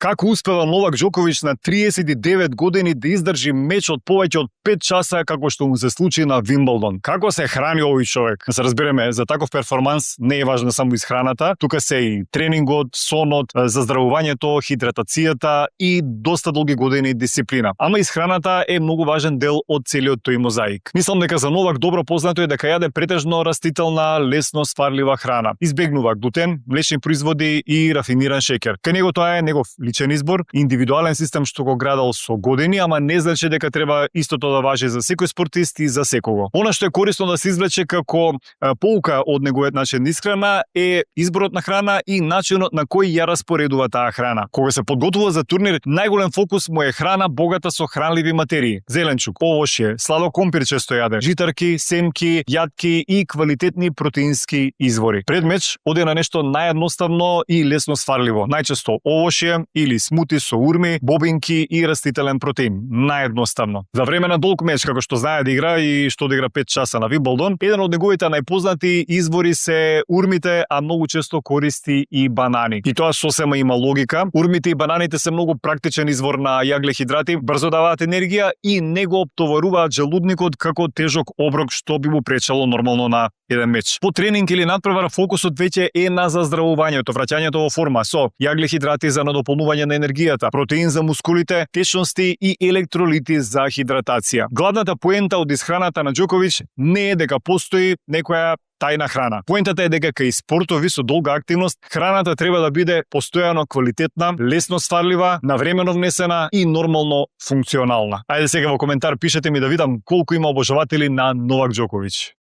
Како успева Новак Џоковиќ на 39 години да издржи меч од повеќе од 5 часа како што му се случи на Вимблдон? Како се храни овој човек? Да се разбереме, за таков перформанс не е важна само исхраната, тука се и тренингот, сонот, заздравувањето, хидратацијата и доста долги години дисциплина. Ама исхраната е многу важен дел од целиот тој мозаик. Мислам дека за Новак добро познато е дека јаде претежно растителна, лесно сварлива храна. Избегнува глутен, млечни производи и рафиниран шеќер. Кај него тоа е негов личен избор, индивидуален систем што го градал со години, ама не значи дека треба истото да важи за секој спортист и за секого. Она што е корисно да се извлече како поука од неговиот начин на исхрана е изборот на храна и начинот на кој ја распоредува таа храна. Кога се подготвува за турнир, најголем фокус му е храна богата со хранливи материи, зеленчук, овошје, сладо компир често јаде, житарки, семки, јатки и квалитетни протеински извори. Пред меч оде на нешто наједноставно и лесно сварливо, најчесто овошје или смути со урми, бобинки и растителен протеин. Наједноставно. За време на долг меч, како што знае да игра и што да игра 5 часа на Вимблдон, еден од неговите најпознати извори се урмите, а многу често користи и банани. И тоа сосема има логика. Урмите и бананите се многу практичен извор на јаглехидрати, брзо даваат енергија и не го оптоваруваат желудникот како тежок оброк што би му пречело нормално на еден меч. По тренинг или надпревара фокусот веќе е на заздравувањето, враќањето во форма со јаглехидрати за надополнување на енергијата, протеин за мускулите, течности и електролити за хидратација. Главната поента од исхраната на Џоковиќ не е дека постои некоја тајна храна. Поентата е дека кај спортови со долга активност, храната треба да биде постојано квалитетна, лесно сварлива, навремено внесена и нормално функционална. Ајде сега во коментар пишете ми да видам колку има обожаватели на Новак Џоковиќ.